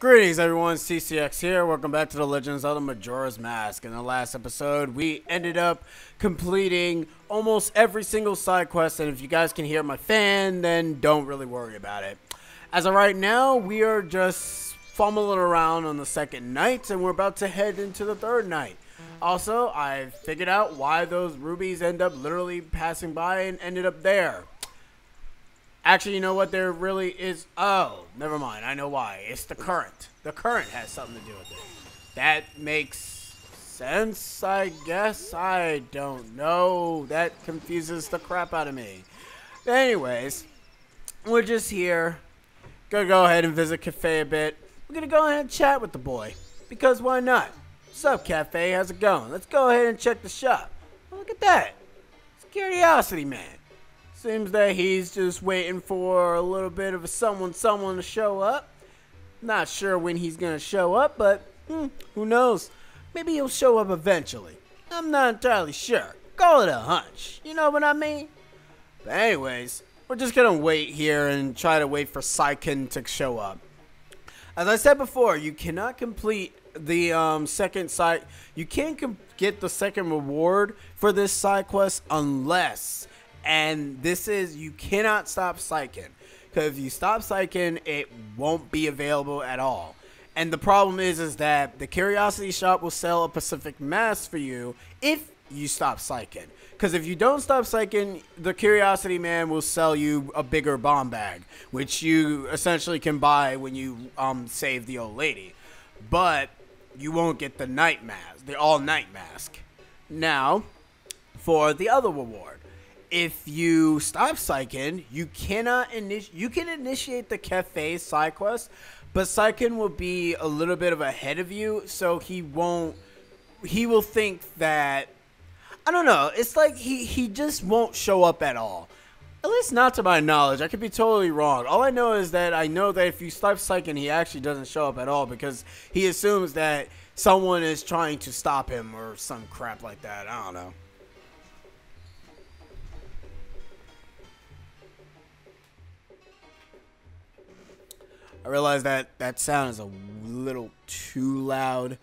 Greetings everyone, CCX here. Welcome back to the Legends of the Majora's Mask. In the last episode, we ended up completing almost every single side quest, and if you guys can hear my fan, then don't really worry about it. As of right now, we are just fumbling around on the second night, and we're about to head into the third night. Also, I figured out why those rubies end up literally passing by and ended up there. Actually, you know what there really is? Oh, never mind. I know why. It's the current. The current has something to do with it. That makes sense, I guess. I don't know. That confuses the crap out of me. But anyways, we're just here. Gonna go ahead and visit Cafe a bit. We're gonna go ahead and chat with the boy. Because why not? What's up, Cafe? How's it going? Let's go ahead and check the shop. Oh, look at that. It's Curiosity Man. Seems that he's just waiting for a little bit of someone to show up. Not sure when he's going to show up, but who knows? Maybe he'll show up eventually. I'm not entirely sure. Call it a hunch. You know what I mean? But anyways, we're just going to wait here and try to wait for Saiken to show up. As I said before, you cannot complete the second side. You can't get the second reward for this side quest unless... And this is, you cannot stop Saiken. Because if you stop Saiken, it won't be available at all. And the problem is that the Curiosity Shop will sell a Pacific Mask for you if you stop Saiken. Because if you don't stop Saiken, the Curiosity Man will sell you a bigger bomb bag, which you essentially can buy when you save the old lady. But you won't get the night mask, the all-night mask. Now, for the other reward. If you stop Saiken, you can initiate the Cafe side quest, but Saiken will be a little bit of ahead of you, so he will think that, I don't know, it's like he just won't show up at all. At least not to my knowledge. I could be totally wrong. All I know is that if you stop Saiken, he actually doesn't show up at all because he assumes that someone is trying to stop him or some crap like that. I don't know. I realize that sound is a little too loud.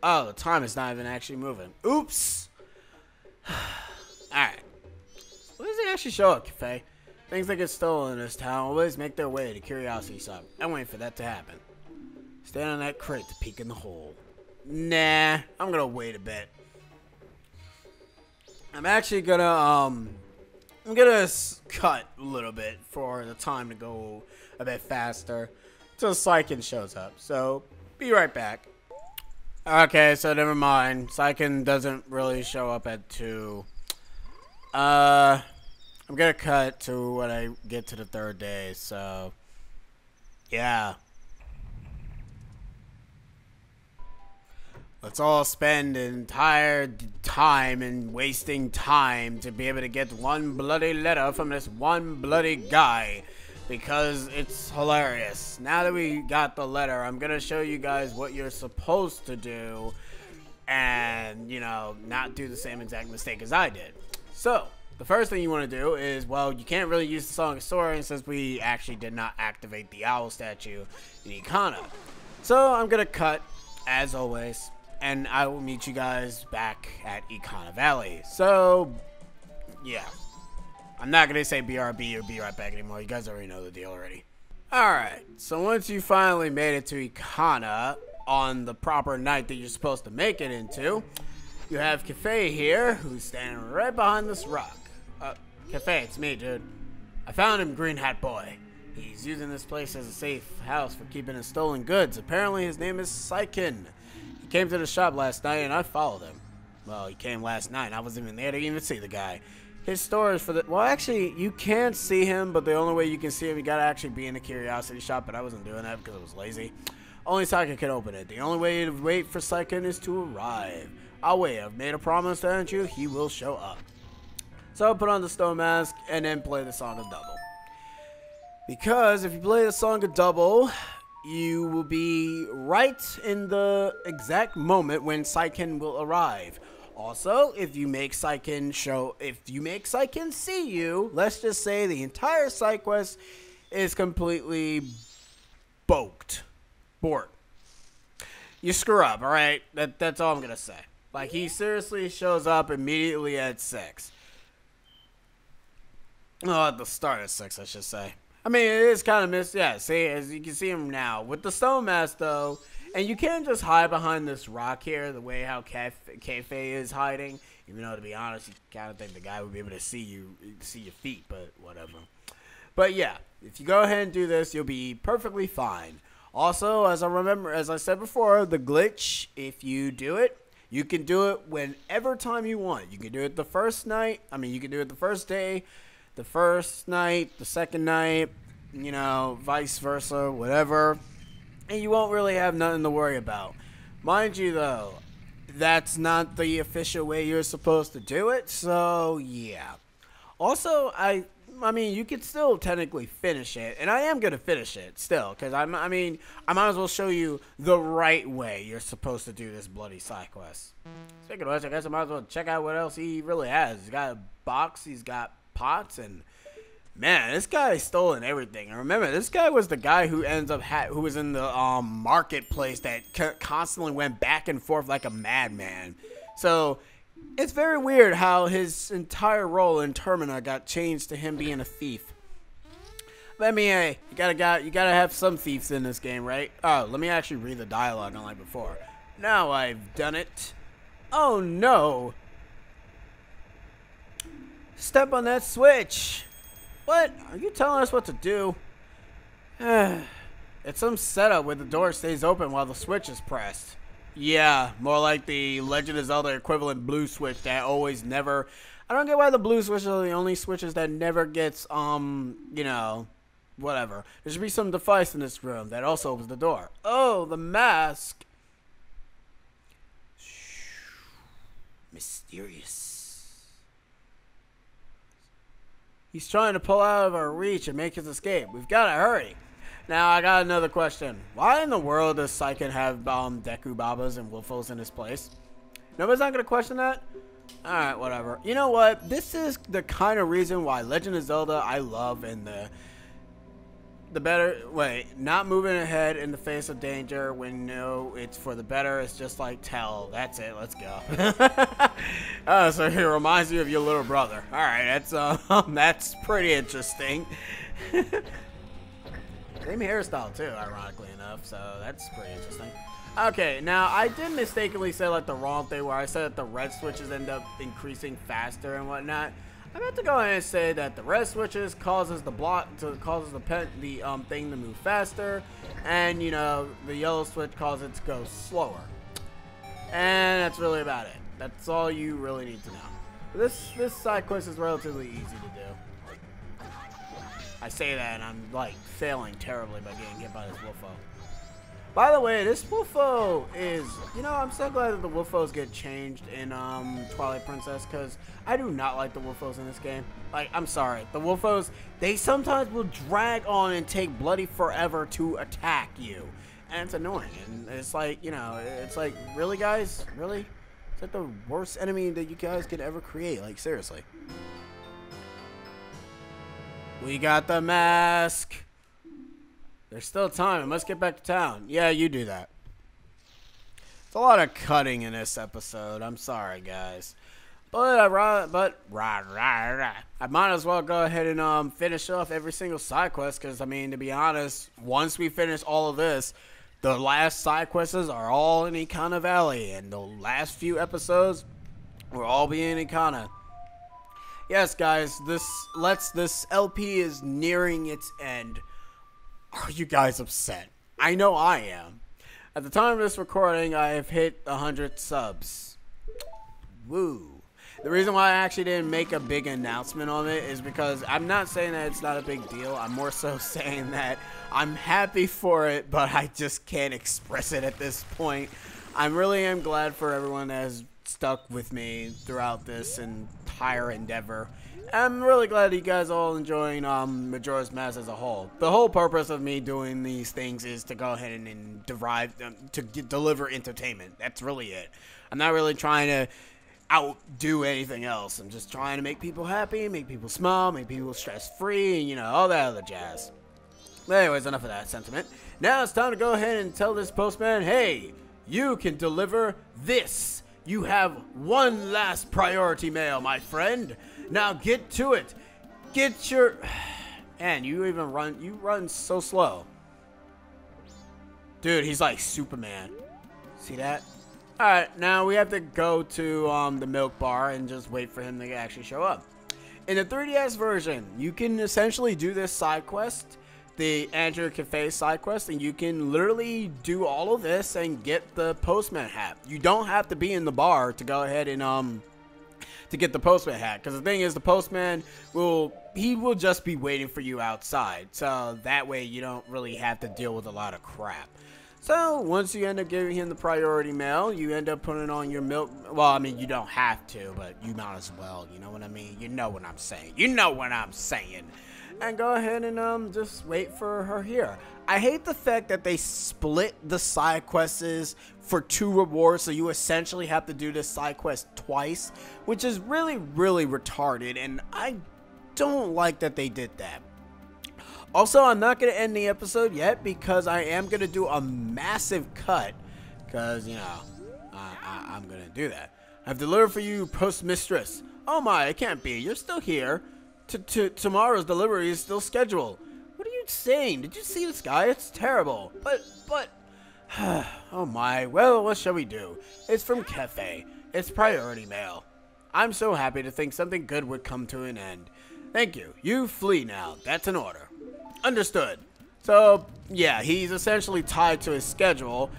Oh, the time is not even actually moving. Oops. Alright. When does it actually show up, Cafe? Things that get stolen in this town always make their way to Curiosity Shop. I'm waiting for that to happen. Stand on that crate to peek in the hole. Nah, I'm gonna wait a bit. I'm actually gonna, I'm gonna cut a little bit for the time to go a bit faster until Saiken shows up. So, be right back. Okay, so never mind. Saiken doesn't really show up at 2. I'm gonna cut to when I get to the third day, so yeah. Let's all spend entire time and wasting time to be able to get one bloody letter from this one bloody guy. Because it's hilarious. Now that we got the letter, I'm going to show you guys what you're supposed to do. And, you know, not do the same exact mistake as I did. So, the first thing you want to do is, well, you can't really use the Song of Soaring since we actually did not activate the owl statue in Ikana. So, I'm going to cut, as always. And I will meet you guys back at Ikana Valley. So, yeah. I'm not going to say BRB or be right back anymore. You guys already know the deal already. Alright, so once you finally made it to Ikana on the proper night that you're supposed to make it into, you have Cafe here, who's standing right behind this rock. Cafe, it's me, dude. I found him, Green Hat Boy. He's using this place as a safe house for keeping his stolen goods. Apparently his name is Saiken. He came to the shop last night and I followed him. Well, he came last night. I wasn't even there to even see the guy. His store is for the... Well, actually, you can see him, but the only way you can see him, you gotta actually be in the Curiosity Shop, but I wasn't doing that because I was lazy. Only Saiken can open it. The only way to wait for Saiken is to arrive. I'll wait. I've made a promise, haven't you? He will show up. So I'll put on the stone mask and then play the Song of Double. Because if you play the Song of Double, you will be right in the exact moment when Saiken will arrive. Also, if you make Saiken see you, let's just say the entire side quest is completely Bort. You screw up, alright? That's all I'm gonna say. Like, he seriously shows up immediately at 6. Oh, at the start of 6, I should say. I mean, it is kind of missed. Yeah, see, as you can see him now. With the stone mask, though, and you can't just hide behind this rock here the way how Keife is hiding. Even though, to be honest, you kind of think the guy would be able to see your feet, but whatever. But yeah, if you go ahead and do this, you'll be perfectly fine. Also, as I said before, the glitch, if you do it, you can do it whenever time you want. You can do it the first night. I mean, you can do it the first day, the first night, the second night, you know, vice versa, whatever. And you won't really have nothing to worry about. Mind you, though, that's not the official way you're supposed to do it. So, yeah. Also, I mean, you could still technically finish it, and I am going to finish it still, because I might as well show you the right way you're supposed to do this bloody side quest. Speaking of which, I guess I might as well check out what else he really has. He's got a box, he's got pots, and man, this guy is stolen everything. And remember, this guy was the guy who who was in the marketplace that constantly went back and forth like a madman. So it's very weird how his entire role in Termina got changed to him being a thief. But I mean, hey, you gotta have some thieves in this game, right? Oh, let me actually read the dialogue unlike before. Now I've done it. Oh no! Step on that switch. What? Are you telling us what to do? It's some setup where the door stays open while the switch is pressed. Yeah, more like the Legend of Zelda equivalent blue switch that always never... I don't get why the blue switches are the only switches that never gets, you know, whatever. There should be some device in this room that also opens the door. Oh, the mask. Mysterious. He's trying to pull out of our reach and make his escape. We've got to hurry. Now, I got another question. Why in the world does Saiken have Deku Babas and Wolfos in his place? Nobody's not going to question that? Alright, whatever. You know what? This is the kind of reason why Legend of Zelda I love, and the better... Wait, not moving ahead in the face of danger when no, it's for the better. It's just like tell. That's it. Let's go. So he reminds you of your little brother. Alright, that's pretty interesting. Same hairstyle too, ironically enough, so that's pretty interesting. Okay, now I did mistakenly say like the wrong thing where I said that the red switches end up increasing faster and whatnot. I meant to go ahead and say that the red switches causes the thing to move faster, and you know the yellow switch causes it to go slower. And that's really about it. That's all you really need to know. This side quest is relatively easy to do. I say that and I'm like failing terribly by getting hit by this Wolfo. By the way, this Wolfo is, you know, I'm so glad that the Wolfos get changed in Twilight Princess, because I do not like the Wolfos in this game. Like, I'm sorry. The Wolfos, they sometimes will drag on and take bloody forever to attack you. And it's annoying. And it's like, you know, it's like, really guys? Really? Is that the worst enemy that you guys could ever create? Like, seriously. We got the mask. There's still time. I must get back to town. Yeah, you do that. It's a lot of cutting in this episode. I'm sorry, guys. But I might as well go ahead and finish off every single side quest, because, I mean, to be honest, once we finish all of this, the last side quests are all in Ikana Valley, and the last few episodes will all be in Ikana. Yes, guys, this LP is nearing its end. Are you guys upset? I know I am. At the time of this recording, I have hit 100 subs. Woo. The reason why I actually didn't make a big announcement on it is because I'm not saying that it's not a big deal. I'm more so saying that I'm happy for it, but I just can't express it at this point. I really am glad for everyone that has stuck with me throughout this entire endeavor. I'm really glad you guys are all enjoying Majora's Mask as a whole. The whole purpose of me doing these things is to go ahead and deliver entertainment. That's really it. I'm not really trying to outdo anything else. I'm just trying to make people happy, make people smile, make people stress-free, and, you know, all that other jazz. Anyways, enough of that sentiment. Now it's time to go ahead and tell this postman, hey, you can deliver this. You have one last priority mail, my friend. Now get to it. Get your... Man, you run so slow. Dude, he's like Superman. See that? Alright, now we have to go to the milk bar and just wait for him to actually show up. In the 3DS version, you can essentially do this side quest, the Andrew Cafe side quest, and you can literally do all of this and get the Postman hat. You don't have to be in the bar to go ahead and to get the Postman hat, because the thing is, the Postman will just be waiting for you outside, so that way you don't really have to deal with a lot of crap. So once you end up giving him the priority mail, you end up putting on your milk. Well, I mean, you don't have to, but you might as well. You know what I mean? You know what I'm saying. You know what I'm saying. And go ahead and just wait for her here. I hate the fact that they split the side quests for 2 rewards, so you essentially have to do this side quest twice, which is really, really retarded, and I don't like that they did that. Also, I'm not going to end the episode yet because I am going to do a massive cut because, you know, I'm going to do that. I've delivered for you, postmistress. Oh my, it can't be. You're still here. Tomorrow's delivery is still scheduled. What are you saying? Did you see the sky? It's terrible. But, oh my. Well, what shall we do? It's from Cafe. It's priority mail. I'm so happy to think something good would come to an end. Thank you. You flee now. That's an order. Understood. So, yeah, he's essentially tied to his schedule.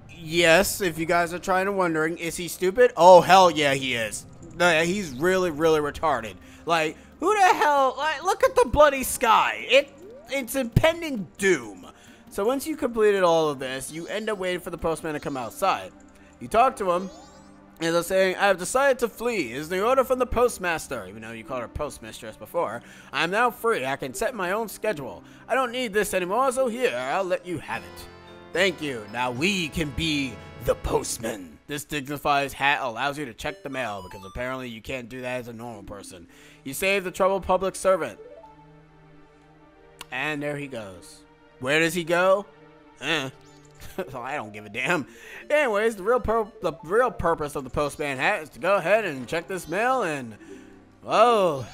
Yes, if you guys are trying to wondering, is he stupid? Oh, hell yeah, he is. He's really, really retarded. Like, who the hell? Like, look at the bloody sky. It's impending doom. So once you completed all of this, you end up waiting for the postman to come outside. You talk to him, and they're saying, I have decided to flee. Is the order from the postmaster. Even though you called her postmistress before. I'm now free. I can set my own schedule. I don't need this anymore, so here, I'll let you have it. Thank you. Now we can be the postman. This dignified hat allows you to check the mail, because apparently you can't do that as a normal person. You save the troubled public servant. And there he goes. Where does he go? So I don't give a damn. Anyways, the real purpose of the postman hat is to go ahead and check this mail and, whoa,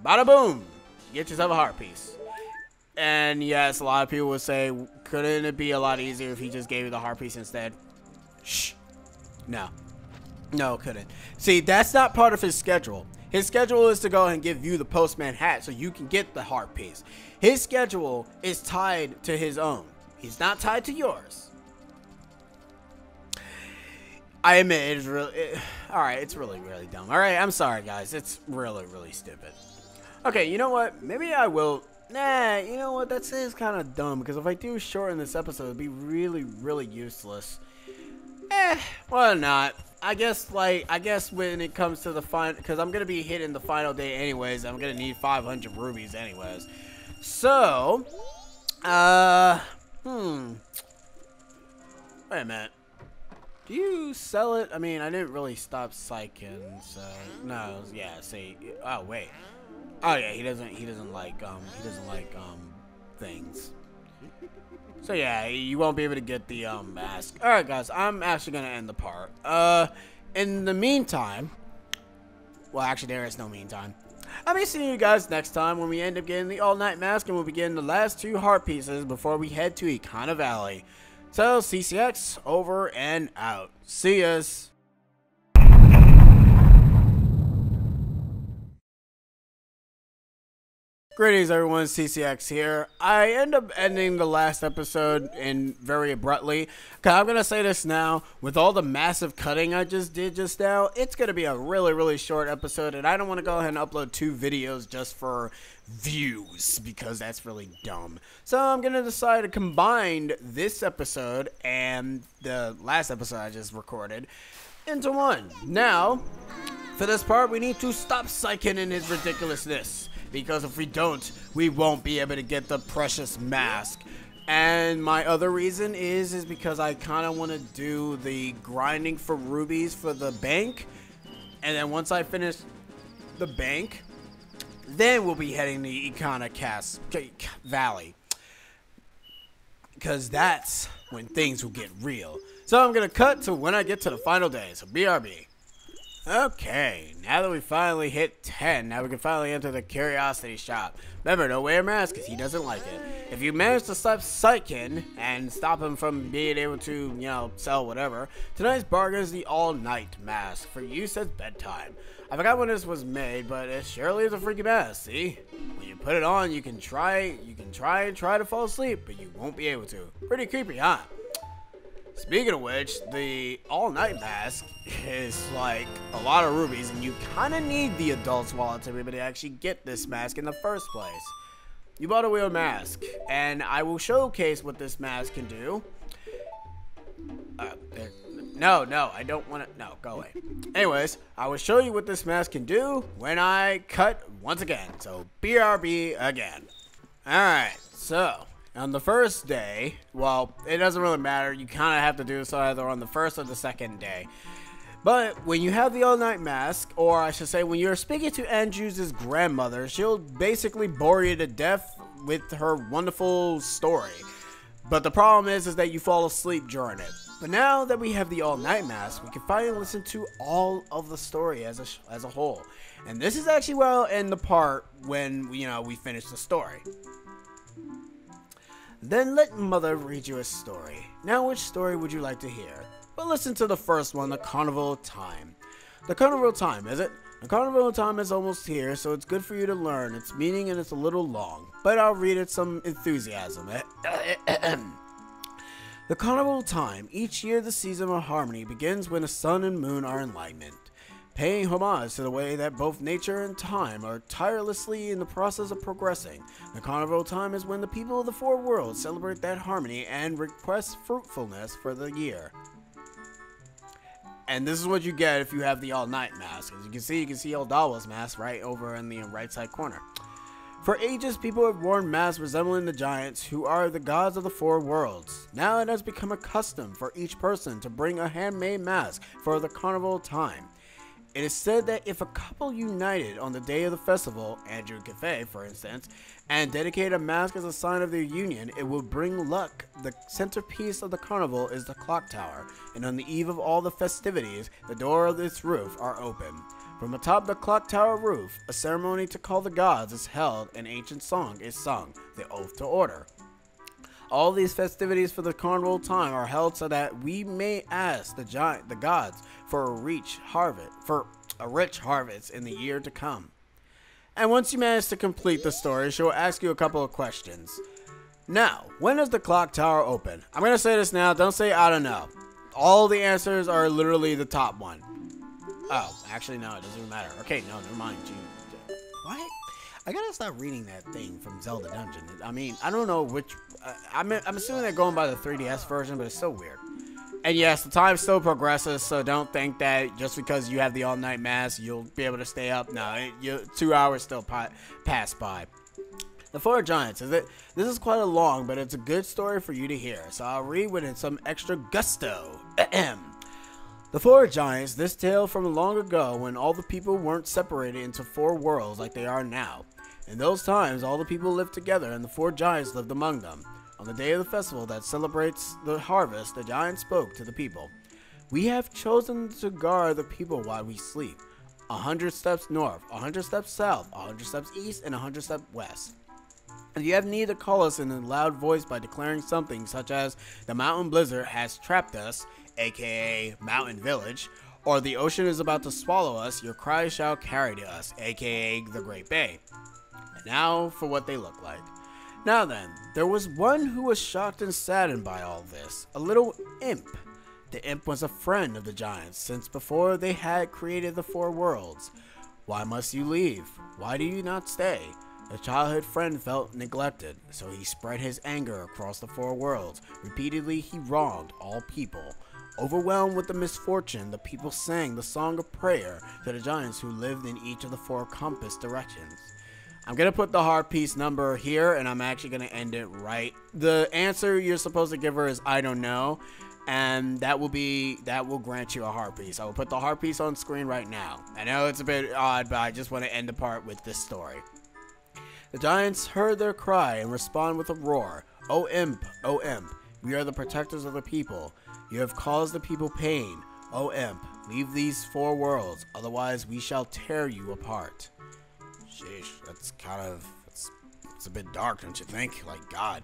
bada boom, get yourself a heart piece. And yes, a lot of people would say, couldn't it be a lot easier if he just gave you the heart piece instead? Shh. No, it couldn't. See, that's not part of his schedule. His schedule is to go and give you the postman hat so you can get the heart piece. His schedule is tied to his own. He's not tied to yours. I admit, it's really... Alright, it's really, really dumb. Alright, I'm sorry, guys. It's really, really stupid. Okay, you know what? Maybe I will... Nah, you know what? That is kind of dumb, because if I do shorten this episode, it'd be really, really useless. Well, not. I guess when it comes to the final... Because I'm going to be hitting the final day anyways. I'm going to need 500 rubies anyways. So... Wait a minute. Do you sell it? I mean, I didn't really stop psyching, so no. Yeah, see. Oh wait. Oh yeah, he doesn't like things. So yeah, you won't be able to get the mask. All right, guys, I'm actually gonna end the part. In the meantime, well, actually, there is no meantime. I'll be seeing you guys next time when we end up getting the all-night mask, and we'll be getting the last 2 heart pieces before we head to Icona Valley. So, CCX, over and out. See yas. Greetings everyone, CCX here. I end up ending the last episode in very abruptly. Okay, I'm going to say this now, with all the massive cutting I just did just now, it's going to be a really, really short episode, and I don't want to go ahead and upload 2 videos just for views, because that's really dumb. So I'm going to decide to combine this episode and the last episode I just recorded into one. Now, for this part, we need to stop psyching in his ridiculousness. Because if we don't, we won't be able to get the precious mask. And my other reason is because I kind of want to do the grinding for rubies for the bank. And then once I finish the bank, then we'll be heading to Icona Valley. because that's when things will get real. So I'm going to cut to when I get to the final day, so BRB. Okay, now that we finally hit 10, now we can finally enter the curiosity shop. Remember, don't wear a mask because he doesn't like it. If you manage to stop Psykin and stop him from being able to, sell whatever, tonight's bargain is the all-night mask for use at bedtime. I forgot when this was made, but it surely is a freaky mask, see? When you put it on, you can try to fall asleep, but you won't be able to. Pretty creepy, huh? Speaking of which, the all-night mask is like a lot of rubies, and you kind of need the adult's wallet to be able to actually get this mask in the first place. You bought a wheel mask, and I will showcase what this mask can do. No, I don't want to. No, go away. Anyways, I will show you what this mask can do when I cut once again. So, BRB again. Alright, so on the first day, well, it doesn't really matter. You kind of have to do so either on the first or the second day. But when you have the all-night mask, or I should say when you're speaking to Andrew's grandmother, she'll basically bore you to death with her wonderful story. But the problem is that you fall asleep during it. But now that we have the all-night mask, we can finally listen to all of the story as a whole. And this is actually where I'll end the part when, we finish the story. Then let Mother read you a story. Now, which story would you like to hear? Well, listen to the first one, The Carnival of Time. The Carnival of Time, is it? The Carnival of Time is almost here, so it's good for you to learn its meaning, and it's a little long. But I'll read it some enthusiasm. The Carnival of Time. Each year, the season of harmony begins when the sun and moon are in alignment, paying homage to the way that both nature and time are tirelessly in the process of progressing. The Carnival of Time is when the people of the four worlds celebrate that harmony and request fruitfulness for the year. And this is what you get if you have the all-night mask. As you can see Eldawa's mask right over in the right side corner. For ages, people have worn masks resembling the giants who are the gods of the four worlds. Now it has become a custom for each person to bring a handmade mask for the Carnival of Time. It is said that if a couple united on the day of the festival, Andrew and Cafe for instance, and dedicated a mask as a sign of their union, it will bring luck. The centerpiece of the carnival is the clock tower, and on the eve of all the festivities, the door of its roof are open. From atop the clock tower roof, a ceremony to call the gods is held, an ancient song is sung, the Oath to Order. All these festivities for the Carnival of Time are held so that we may ask the gods for a rich harvest in the year to come. And once you manage to complete the story, she'll ask you a couple of questions. Now, when does the clock tower open? I'm going to say this now, don't say I don't know. All the answers are literally the top one. Oh, actually no, it doesn't even matter. Okay, no, never mind. What? I gotta stop reading that thing from Zelda Dungeon. I mean, I don't know which... I'm assuming they're going by the 3DS version, but it's so weird. And yes, the time still progresses, so don't think that just because you have the all-night mask, you'll be able to stay up. No, 2 hours still pass by. The Four Giants, this is quite a long, but it's a good story for you to hear, so I'll read with some extra gusto. The Four Giants, this tale from long ago when all the people weren't separated into four worlds like they are now. In those times, all the people lived together and the four giants lived among them. On the day of the festival that celebrates the harvest, the giant spoke to the people. We have chosen to guard the people while we sleep. 100 steps north, 100 steps south, 100 steps east, and 100 steps west. And you have need to call us in a loud voice by declaring something such as, the mountain blizzard has trapped us, aka Mountain Village, or the ocean is about to swallow us, your cries shall carry to us, aka the Great Bay. And now for what they look like. Now then, there was one who was shocked and saddened by all this, a little imp. The imp was a friend of the giants since before they had created the four worlds. Why must you leave? Why do you not stay? The childhood friend felt neglected, so he spread his anger across the four worlds. Repeatedly he wronged all people. Overwhelmed with the misfortune, the people sang the song of prayer to the giants who lived in each of the four compass directions. I'm going to put the heart piece number here, and I'm actually going to end it right. The answer you're supposed to give her is I don't know, and that will grant you a heart piece. I will put the heart piece on screen right now. I know it's a bit odd, but I just want to end the part with this story. The giants heard their cry and respond with a roar. O imp, we are the protectors of the people. You have caused the people pain. O imp, leave these 4 worlds, otherwise we shall tear you apart. Sheesh, that's kind of, it's a bit dark, don't you think? Like, God.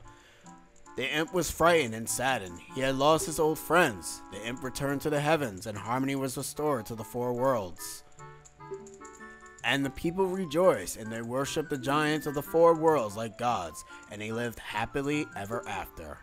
The imp was frightened and saddened. He had lost his old friends. The imp returned to the heavens, and harmony was restored to the 4 worlds. And the people rejoiced, and they worshipped the giants of the 4 worlds like gods, and they lived happily ever after.